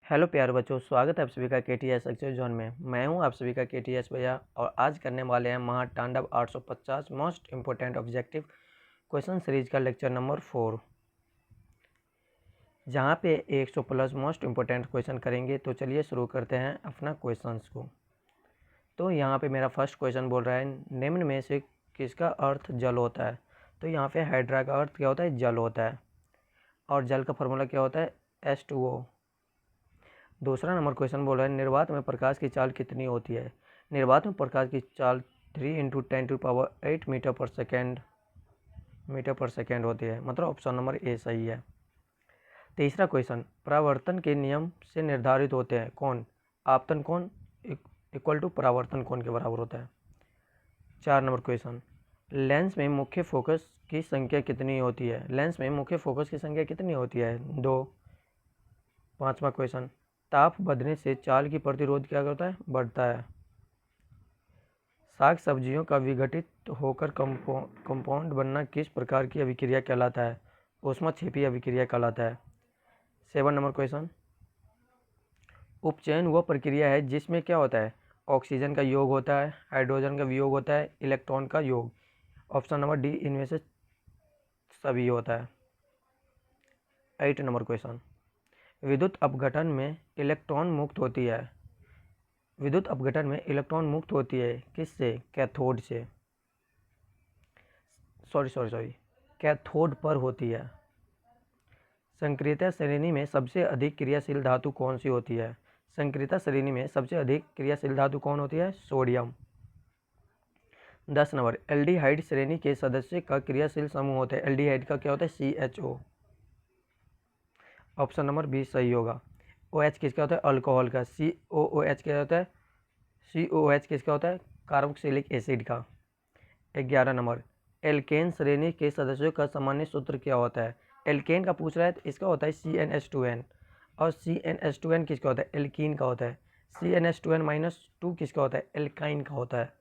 Hello प्यारे बच्चों, स्वागत है आप सभी का KTS एक्सरसाइज जोन में। मैं हूं आप सभी का KTS भैया और आज करने वाले हैं महातांडव 850 most important objective question series का लेक्चर नंबर 4, जहां पे 100 प्लस मोस्ट इम्पोर्टेंट क्वेश्चन करेंगे। तो चलिए शुरू करते हैं अपना क्वेश्चंस को। तो यहाँ पे मेरा फर्स्ट क्वेश्चन बोल रहा है, निम्न में से किसका अर्थ जल होता है। तो यहाँ पे हाइड्रा का अर्थ क्या होता है, जल होता है, और जल का फॉर्मूला क्या होता है, H2O। दूसरा नंबर क्वेश्चन बोल रहा है, निर्वात में प्रकाश की चाल कितनी होती है। निर्वात में प्रकाश की चाल 3 × 10⁸ मीटर पर सेकेंड होती है, मतलब ऑप्शन नंबर ए सही है। तीसरा क्वेश्चन, परावर्तन के नियम से निर्धारित होते हैं कौन। आपतन कोण इक्वल टू परावर्तन कोण के बराबर होता है। 4 नंबर क्वेश्चन, लेंस में मुख्य फोकस की संख्या कितनी होती है। लेंस में मुख्य फोकस की संख्या कितनी होती है, 2। 5वां क्वेश्चन, ताप बढ़ने से चाल की प्रतिरोध क्या करता है, बढ़ता है। साग सब्जियों का विघटित होकर कंपाउंड बनना किस प्रकार की अभिक्रिया कहलाता है, ऊष्माक्षेपी अभिक्रिया कहलाता है। 7 नंबर क्वेश्चन, उपचयन वह प्रक्रिया है जिसमें क्या होता है, ऑक्सीजन का योग होता है, हाइड्रोजन का वियोग होता है, इलेक्ट्रॉन का योग। ऑप्शन नंबर डी इनमें से सभी होता है। 8 नंबर क्वेश्चन, विद्युत अपघटन में इलेक्ट्रॉन मुक्त होती है। विद्युत अपघटन में इलेक्ट्रॉन मुक्त होती है किससे, कैथोड से। सॉरी कैथोड पर होती है। संक्रियता श्रेणी में सबसे अधिक क्रियाशील धातु कौन सी होती है। संक्रियता श्रेणी में सबसे अधिक क्रियाशील धातु कौन होती है, सोडियम। 10 नंबर, एल्डिहाइड श्रेणी के सदस्य का क्रियाशील समूह होता है। एल्डिहाइड का क्या होता है, CHO। ऑप्शन नंबर बी सही होगा। OH किसका होता है, अल्कोहल का। COOH क्या होता है, COOH किसका होता है, कार्बोक्सिलिक एसिड का। 11 नंबर, एल्केन श्रेणी के सदस्यों का सामान्य सूत्र क्या होता है। एल्केन का पूछ रहा है तो इसका होता है CnH2n, और CnH2n किसका होता है, एल्कीन का होता है। CnH2n-2 किसका होता है, एल्काइन का होता है।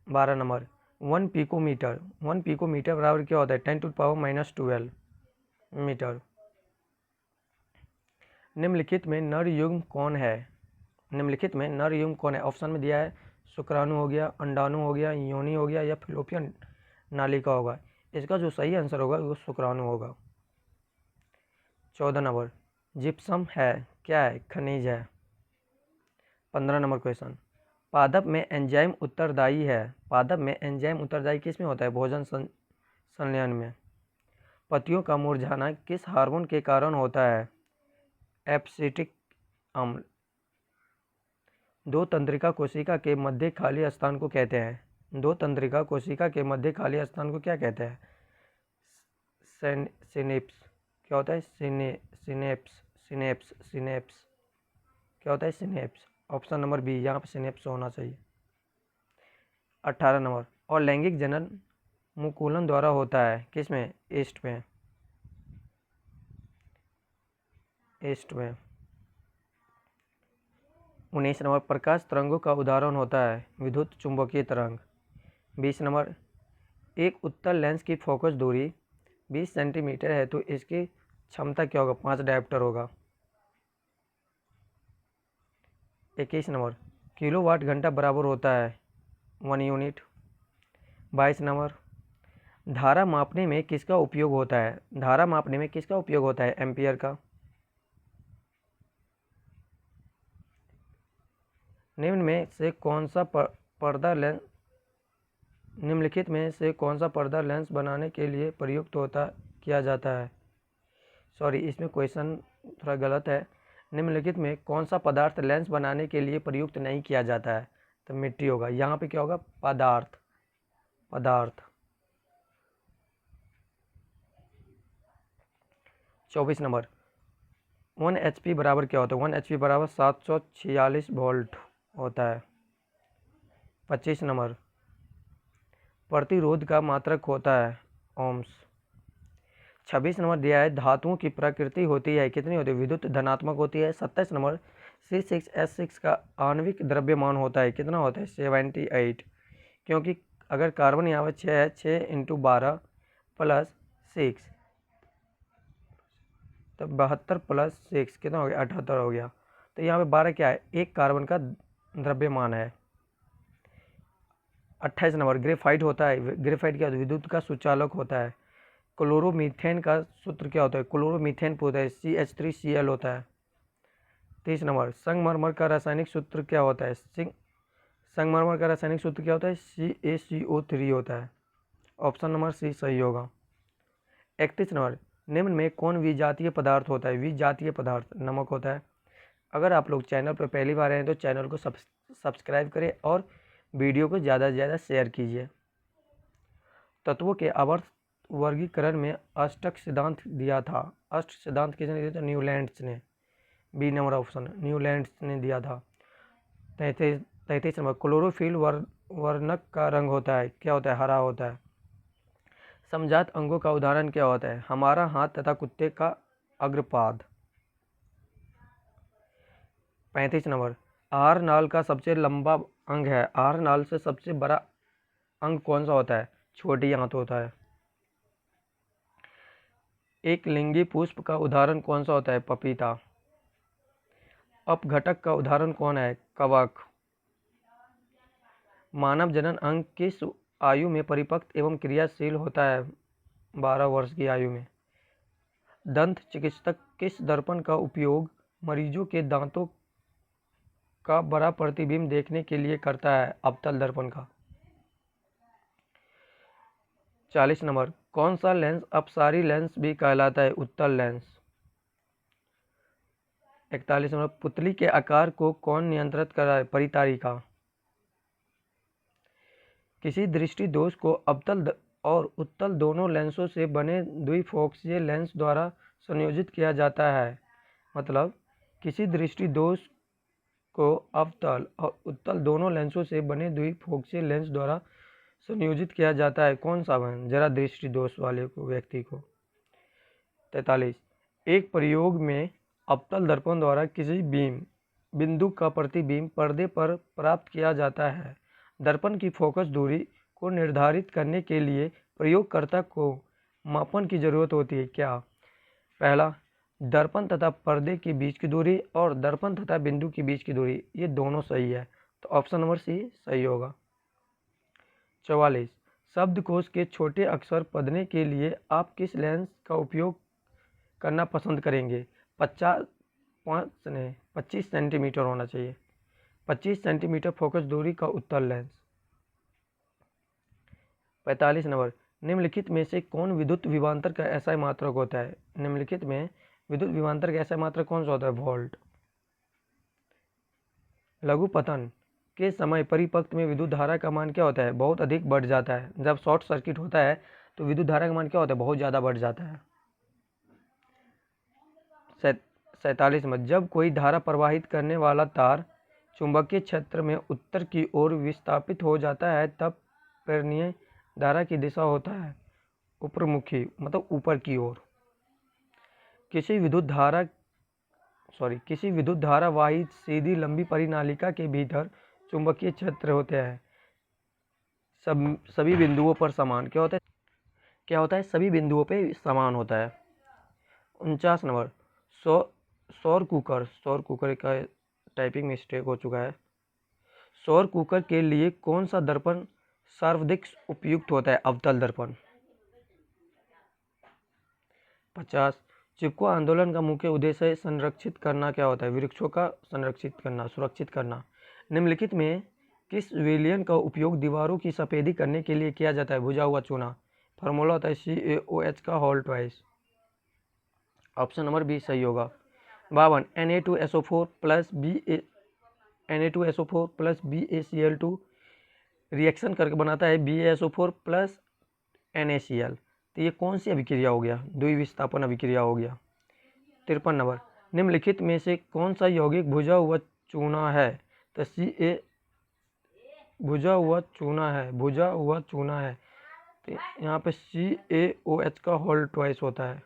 12 नंबर, 1 पिकोमीटर बराबर क्या होता है, 10⁻⁻12 मीटर। निम्नलिखित में नर युग्म कौन है। निम्नलिखित में नर युग्म कौन है। ऑप्शन में दिया है, शुक्राणु हो गया, अंडाणु हो गया, योनि हो गया, या फिलोपियन नालिका होगा। इसका जो सही आंसर होगा वो शुक्राणु होगा। 14 नंबर, जिप्सम है क्या है, खनिज है। 15 नंबर क्वेश्चन, पादप में एंजाइम उत्तरदायी है। पादप में एंजाइम उत्तरदायी किस में होता है, भोजन संलयन में। पत्तियों का मुरझाना किस हार्मोन के कारण होता है, एब्सिटिक अम्ल। दो तंत्रिका कोशिका के मध्य खाली स्थान को कहते हैं। दो तंत्रिका कोशिका के मध्य खाली स्थान को क्या कहते हैं, सिनेप्स। क्या होता है, सिनेप्स क्या होता है, सिनेप्स। ऑप्शन नंबर बी, यहाँ पे सिनेप्स होना चाहिए। 18 नंबर, और लैंगिक जनन मुकुलन द्वारा होता है किसमें, ईस्ट में। 19 नंबर, प्रकाश तरंगों का उदाहरण होता है विद्युत चुंबकीय तरंग। 20 नंबर, एक उत्तल लेंस की फोकस दूरी 20 सेंटीमीटर है तो इसकी क्षमता क्या होगा, 5 डायोप्टर होगा। 21 नंबर, किलोवाट घंटा बराबर होता है 1 यूनिट। 22 नंबर, धारा मापने में किसका उपयोग होता है। धारा मापने में किसका उपयोग होता है, एम्पियर का। निम्न में से कौन सा पर्दा लेंस निम्नलिखित में से कौन सा पर्दा लेंस बनाने के लिए प्रयुक्त किया जाता है। सॉरी, इसमें क्वेश्चन थोड़ा गलत है। निम्नलिखित में कौन सा पदार्थ लेंस बनाने के लिए प्रयुक्त नहीं किया जाता है, तो मिट्टी होगा। यहाँ पे क्या होगा, पदार्थ। 24 नंबर, 1 HP बराबर क्या होता है, 1 HP बराबर 746 वोल्ट होता है। 25 नंबर, प्रतिरोध का मात्रक होता है ओम्स। 26 नंबर दिया है, धातुओं की प्रकृति होती है कितनी होती है, विद्युत धनात्मक होती है। 27 नंबर, C6H6 का आणविक द्रव्यमान होता है कितना होता है, 78, क्योंकि अगर कार्बन यहाँ पर 6 है, 6 × 12 + 6, तो 72 प्लस 6 कितना हो गया, 78 हो गया। तो यहाँ पे 12 क्या है, एक कार्बन का द्रव्यमान है। 28 नंबर, ग्रेफाइट होता है, ग्रेफाइट क्या होता है, विद्युत का सुचालक होता है। क्लोरोमीथेन का सूत्र क्या होता है, क्लोरोमीथेन होता है, CH3Cl होता है। 30 नंबर, संगमरमर का रासायनिक सूत्र क्या होता है, संगमरमर का रासायनिक सूत्र क्या होता है, CaCO3 होता है। ऑप्शन नंबर सी सही होगा। 31 नंबर, निम्न में कौन विजातीय पदार्थ होता है, विजातीय पदार्थ नमक होता है। अगर आप लोग चैनल पर पहली बार आए हैं तो चैनल को सब्सक्राइब करें और वीडियो को ज़्यादा से ज़्यादा शेयर कीजिए। तत्वों के आवर्त वर्गीकरण में अष्टक सिद्धांत दिया था, अष्ट सिद्धांत किसने दिया था, न्यूलैंड्स ने। बी नंबर ऑप्शन, न्यूलैंड्स ने दिया था। 33 नंबर, क्लोरोफिल वर्णक का रंग होता है, क्या होता है, हरा होता है। समजात अंगों का उदाहरण क्या होता है, हमारा हाथ तथा कुत्ते का अग्रपाद। 35 नंबर, आहार नाल का सबसे लंबा अंग है, आहार नाल से सबसे बड़ा अंग कौन सा होता है, छोटी आंत होता है। एक लिंगी पुष्प का उदाहरण कौन सा होता है, पपीता। अपघटक का उदाहरण कौन है, कवक। मानव जनन अंग किस आयु में परिपक्व एवं क्रियाशील होता है, 12 वर्ष की आयु में। दंत चिकित्सक किस दर्पण का उपयोग मरीजों के दांतों का बड़ा प्रतिबिंब देखने के लिए करता है, अवतल दर्पण का। 40 नंबर, कौन सा लेंस अपसारी लेंस भी कहलाता है, उत्तल लेंस। 41 नंबर, पुतली के आकार को कौन नियंत्रित कर रहा है, परितारिका। किसी दृष्टि दोष को अवतल और उत्तल दोनों लेंसों से बने द्विफोक्सीय लेंस द्वारा संयोजित किया जाता है। मतलब किसी दृष्टि दोष को अवतल और उत्तल दोनों लेंसों से बने द्विफोक्सीय लेंस द्वारा संयोजित किया जाता है, कौन सा बहन, जरा दृष्टि दोष वाले को व्यक्ति को। 43, एक प्रयोग में अवतल दर्पण द्वारा किसी बिंदु का प्रतिबिंब पर्दे पर प्राप्त किया जाता है। दर्पण की फोकस दूरी को निर्धारित करने के लिए प्रयोगकर्ता को मापन की जरूरत होती है, क्या। पहला, दर्पण तथा पर्दे के बीच की दूरी और दर्पण तथा बिंदु के बीच की दूरी, ये दोनों सही है, तो ऑप्शन नंबर सी सही होगा। 44, शब्दकोश के छोटे अक्षर पढ़ने के लिए आप किस लेंस का उपयोग करना पसंद करेंगे, 25 सेंटीमीटर होना चाहिए, 25 सेंटीमीटर फोकस दूरी का उत्तल लेंस। 45 नंबर, निम्नलिखित में से कौन विद्युत विभवांतर का एसआई मात्रक होता है, निम्नलिखित में विद्युत विभवांतर का एसआई मात्रक कौन सा होता है, वोल्ट। लघु पतन के समय परिपथ में विद्युत धारा का मान क्या होता है, बहुत अधिक बढ़ जाता है। जब शॉर्ट सर्किट होता है तो विद्युत धारा का मान क्या होता है, बहुत ज़्यादा बढ़ जाता है। 47 नंबर, जब कोई धारा प्रवाहित करने वाला तार चुंबकीय क्षेत्र में उत्तर की ओर विस्थापित हो जाता है तब प्रेरणीय धारा की दिशा होता है ऊपरमुखी, मतलब ऊपर की ओर। किसी विद्युत धारा वाही सीधी लंबी परिनालिका के भीतर चुंबकीय क्षेत्र होते हैं सभी बिंदुओं पर समान, क्या होता है, सभी बिंदुओं पे समान होता है। 49 नंबर, सौर कुकर का टाइपिंग मिस्टेक हो चुका है। सौर कुकर के लिए कौन सा दर्पण सर्वाधिक उपयुक्त होता है, अवतल दर्पण। 50, चिपको आंदोलन का मुख्य उद्देश्य संरक्षित करना क्या होता है, वृक्षों का संरक्षित करना, सुरक्षित करना। निम्नलिखित में किस विलयन का उपयोग दीवारों की सफेदी करने के लिए किया जाता है, भुजा हुआ चूना। फार्मूला होता है CaOH का whole twice, option number B सही होगा। 52, Na2SO4 प्लस BaCl2 रिएक्शन करके बनाता है BaSO4 प्लस NaCl, तो ये कौन सी अभिक्रिया हो गया, द्विविस्थापन अभिक्रिया हो गया। 53 नंबर, निम्नलिखित में से कौन सा यौगिक भुजा हुआ चूना है, तो भुजा हुआ चूना है, तो यहाँ पे CaOH का होल ट्वाइस होता है।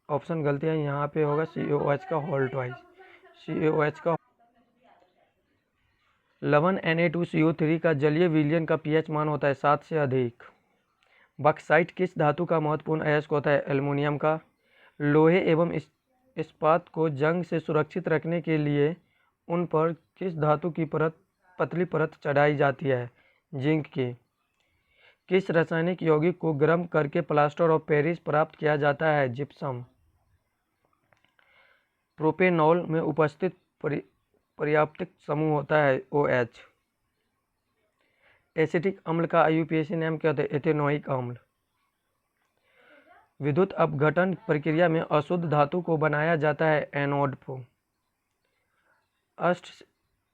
ऑप्शन गलती है, यहाँ पे होगा CaOH का होल ट्वाइस, CaOH का। लवण Na2CO3 का जलीय विलयन का pH मान होता है 7 से अधिक। बक्साइट किस धातु का महत्वपूर्ण अयस्क होता है, एल्युमिनियम का। लोहे एवं इस्पात को जंग से सुरक्षित रखने के लिए उन पर किस धातु की पतली परत चढ़ाई जाती है? जिंक की। किस रासायनिक यौगिक को गर्म करके प्लास्टर ऑफ पेरिस प्राप्त किया जाता है? जिप्सम। प्रोपेनॉल में उपस्थित पर्याप्तिक समूह होता है OH। एसिटिक अम्ल का IUPAC नाम क्या होता है? एथेनोइक अम्ल। विद्युत अपघटन प्रक्रिया में अशुद्ध धातु को बनाया जाता है एनोड को।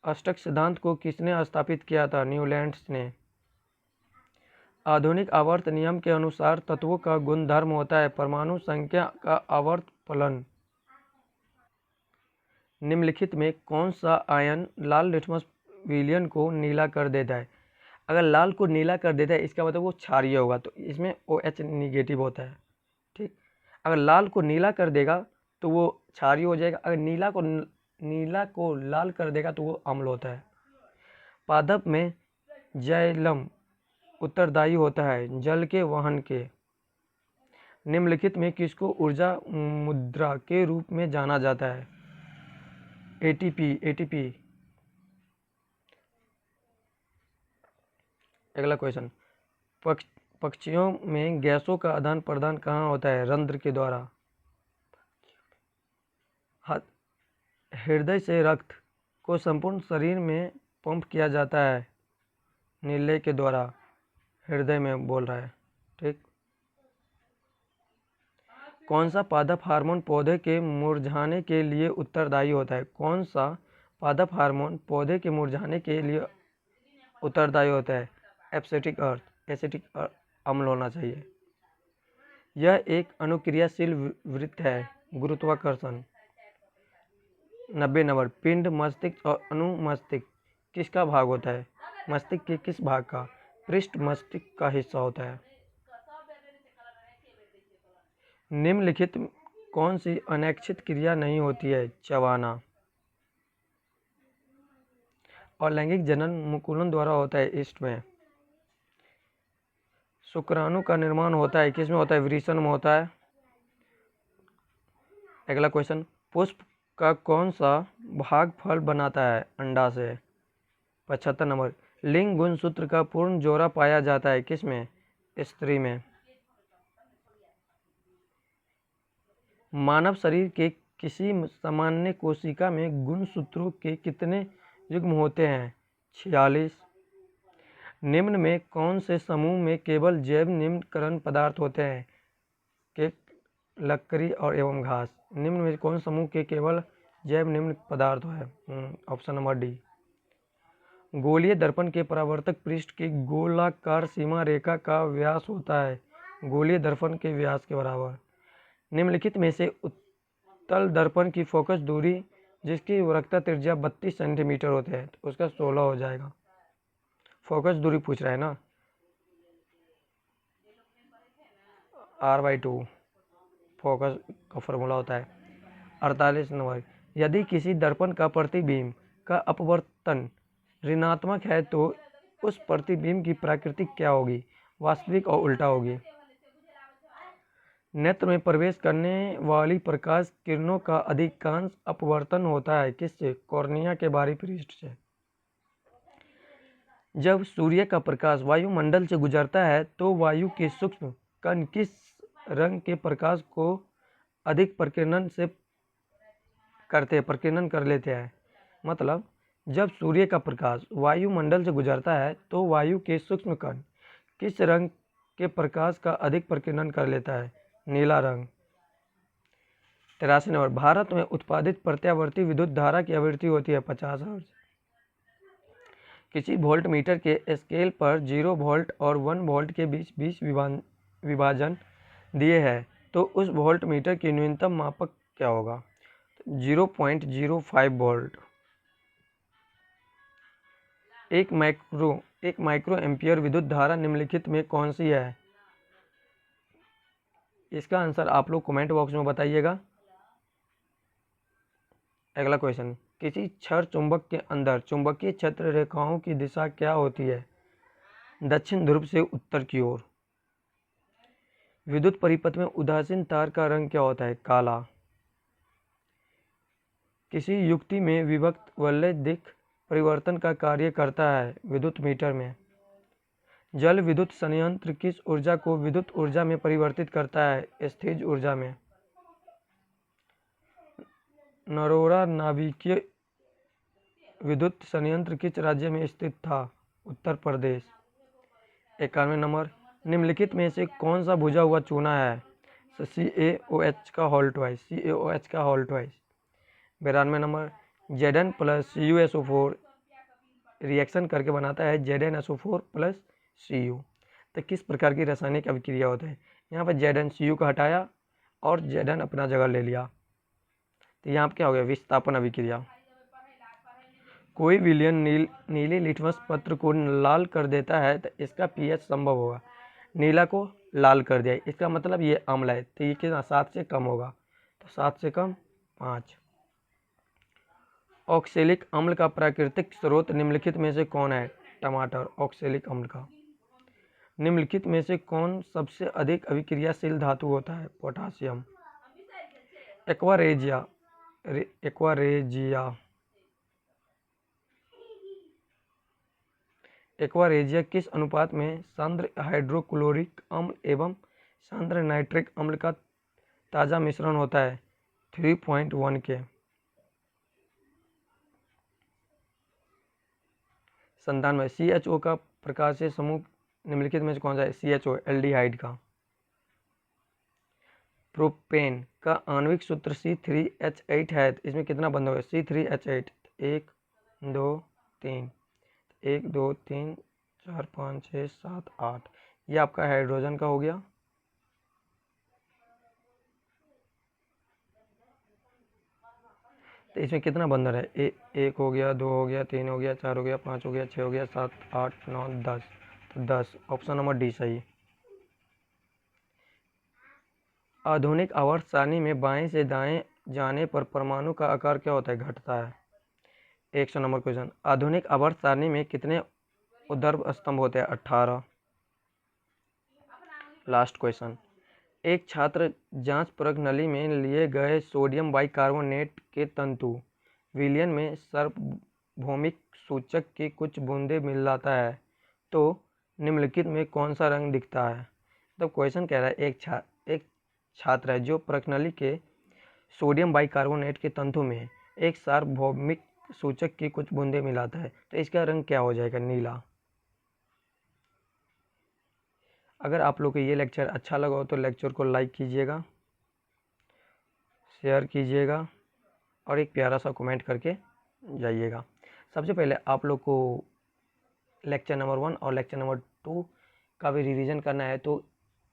अष्टक सिद्धांत को किसने स्थापित किया था? न्यूलैंड्स ने। आधुनिक आवर्त नियम के अनुसार तत्वों का गुणधर्म होता है परमाणु संख्या का आवर्त फलन। निम्नलिखित में कौन सा आयन लाल लिटमस विलियन को नीला कर देता है? अगर लाल को नीला कर देता है इसका मतलब वो क्षारीय होगा, तो इसमें OH निगेटिव होता है। ठीक, अगर लाल को नीला कर देगा तो वो क्षारीय हो जाएगा, अगर नीला को लाल कर देगा तो वो अम्ल होता है। पादप में जाइलम उत्तरदायी होता है जल के वहन के। निम्नलिखित में किसको ऊर्जा मुद्रा के रूप में जाना जाता है? ATP। अगला क्वेश्चन, पक्षियों में गैसों का आदान प्रदान कहाँ होता है? रंध्र के द्वारा। हृदय से रक्त को संपूर्ण शरीर में पंप किया जाता है नीले के द्वारा। हृदय में बोल रहा है। ठीक, कौन सा पादप हार्मोन पौधे के मुरझाने के लिए उत्तरदायी होता है? कौन सा पादप हार्मोन पौधे के मुरझाने के लिए उत्तरदायी होता है? एसिटिक अम्ल होना चाहिए। यह एक अनुक्रियाशील वृत्त है। गुरुत्वाकर्षण। 90 नंबर, पिंड, मस्तिष्क और अनुमस्तिष्क किसका भाग होता है? मस्तिष्क के किस भाग का? पृष्ठ मस्तिष्क का हिस्सा होता है। निम्नलिखित कौन सी अनैच्छिक क्रिया नहीं होती है? चबाना। और लैंगिक जनन मुकुलन द्वारा होता है ईस्ट में। शुक्राणु का निर्माण होता है किसमें होता है? वृषण में होता है। अगला क्वेश्चन, पुष्प का कौन सा भाग फल बनाता है? अंडा से। 75 नंबर, लिंग गुणसूत्र का पूर्ण जोड़ा पाया जाता है किसमें? स्त्री में। मानव शरीर के किसी सामान्य कोशिका में गुणसूत्रों के कितने युग्म होते हैं? 46। निम्न में कौन से समूह में केवल जैव निम्नकरण पदार्थ होते हैं? के लकड़ी और एवं घास। निम्न में कौन समूह के केवल जैव निम्न पदार्थ है? Option number D. गोलीय दर्पण के परावर्तक पृष्ठ की गोलाकार सीमा रेखा का व्यास होता है गोलीय दर्पण के व्यास के बराबर। निम्नलिखित में से उत्तल दर्पण की फोकस दूरी जिसकी वक्रता त्रिज्या 32 सेंटीमीटर होते हैं तो उसका 16 हो जाएगा। फोकस दूरी पूछ रहा है ना, R/2 फोकस का फॉर्मूला होता है। 48 नंबर, यदि किसी दर्पण का प्रतिबिंब का अपवर्तन ऋणात्मक है तो उस प्रतिबिंब की प्रकृति क्या होगी? वास्तविक और उल्टा होगी। नेत्र में प्रवेश करने वाली प्रकाश किरणों का अधिकांश अपवर्तन होता है किससे? कॉर्निया के बाहरी पृष्ठ से। जब सूर्य का प्रकाश वायुमंडल से गुजरता है तो वायु के सूक्ष्म कण किस रंग के प्रकाश को अधिक प्रकीर्णन कर लेते हैं? मतलब जब सूर्य का प्रकाश वायुमंडल से गुजरता है तो वायु के सूक्ष्म कण किस रंग के प्रकाश का अधिक प्रकीर्णन कर लेता है? नीला रंग। 83 नंबर, भारत में उत्पादित प्रत्यावर्ती विद्युत धारा की आवृत्ति होती है 50 हर्ट्ज। किसी वोल्ट मीटर के स्केल पर 0 वोल्ट और 1 वोल्ट के बीच 20 विभाजन दिए हैं तो उस वोल्ट मीटर की न्यूनतम मापक क्या होगा? 0.05 वोल्ट। एक माइक्रो एम्पियर विद्युत धारा निम्नलिखित में कौन सी है? इसका आंसर आप लोग कमेंट बॉक्स में बताइएगा। अगला क्वेश्चन, किसी क्षर चुंबक के अंदर चुंबकीय क्षेत्र रेखाओं की दिशा क्या होती है? दक्षिण ध्रुव से उत्तर की ओर। विद्युत परिपथ में उदासीन तार का रंग क्या होता है? काला। किसी युक्ति में विभक्त वलय दिक् परिवर्तन का कार्य करता है? विद्युत मीटर में। जल विद्युत संयंत्र किस ऊर्जा को विद्युत ऊर्जा में परिवर्तित करता है? स्थिज ऊर्जा में। नरोरा नाभिकीय विद्युत संयंत्र किस राज्य में स्थित था? उत्तर प्रदेश। 91 नंबर, निम्नलिखित में से कौन सा बुझा हुआ चूना है? CaOH का होल ट्वाइस। CaOH का whole twice. 92 number, Zn plus CuSO4 reaction करके बनाता है ZnSO4 प्लस Cu। तो किस प्रकार की रासायनिक अभिक्रिया होती है? यहाँ पर Zn Cu का हटाया और Zn अपना जगह ले लिया, तो यहाँ पर क्या हो गया? विस्थापन अभिक्रिया। कोई विलयन नीले लिटमस पत्र को लाल कर देता है तो इसका pH संभव होगा। नीला को लाल कर दिया, इसका मतलब ये अम्ल है, तो ये कितना? 7 से कम होगा, तो 7 से कम 5। ऑक्सैलिक अम्ल का प्राकृतिक स्रोत निम्नलिखित में से कौन है? टमाटर। ऑक्सैलिक अम्ल का। निम्नलिखित में से कौन सबसे अधिक अभिक्रियाशील धातु होता है? पोटासियम। एक्वारेजिया किस अनुपात में सांद्र हाइड्रोक्लोरिक अम्ल एवं सांद्र नाइट्रिक अम्ल का ताज़ा मिश्रण होता है? 3.1 के। 97 CHO का प्रकाशीय समूह निम्नलिखित में से कौन सा है? CHO एल्डिहाइड का। प्रोपेन का आणविक सूत्र C3H8 है, इसमें कितना बंद होगा? C3H8 1 2 3 1 2 3 4 5 6 7 8, ये आपका हाइड्रोजन का हो गया। तो इसमें कितना बंधन है? 1 हो गया, 2 हो गया, 3 हो गया, 4 हो गया, 5 हो गया, 6 हो गया, 7 8 9 10, तो 10। ऑप्शन नंबर डी सही। आधुनिक आवर्त सारणी में बाएं से दाएं जाने पर परमाणु का आकार क्या होता है? घटता है। 100 नंबर क्वेश्चन, आधुनिक आवर्त सारणी में कितने ऊर्ध्व स्तंभ होते हैं? 18। लास्ट क्वेश्चन, एक छात्र जांच परख नली में लिए गए सोडियम बाइकार्बोनेट के तंतु विलयन में सार्वभौमिक सूचक की कुछ बूंदें मिलाता है, तो निम्नलिखित में कौन सा रंग दिखता है? तो क्वेश्चन कह रहा है एक छात्र है जो परख नली के सोडियम बाइकार्बोनेट के तंतु में एक सार्वभौमिक सूचक की कुछ बूंदें मिलाता है, तो इसका रंग क्या हो जाएगा? नीला। अगर आप लोग को ये लेक्चर अच्छा लगा हो तो लेक्चर को लाइक कीजिएगा, शेयर कीजिएगा और एक प्यारा सा कमेंट करके जाइएगा। सबसे पहले आप लोग को लेक्चर नंबर 1 और लेक्चर नंबर 2 का भी रिवीजन करना है, तो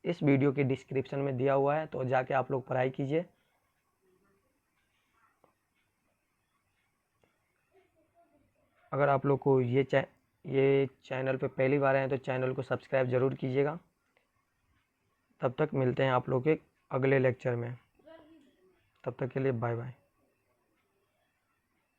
इस वीडियो के डिस्क्रिप्शन में दिया हुआ है, तो जाके आप लोग पढ़ाई कीजिए। अगर आप लोग को ये चैनल पे पहली बार आए हैं तो चैनल को सब्सक्राइब ज़रूर कीजिएगा। तब तक मिलते हैं आप लोग के अगले लेक्चर में, तब तक के लिए बाय बाय।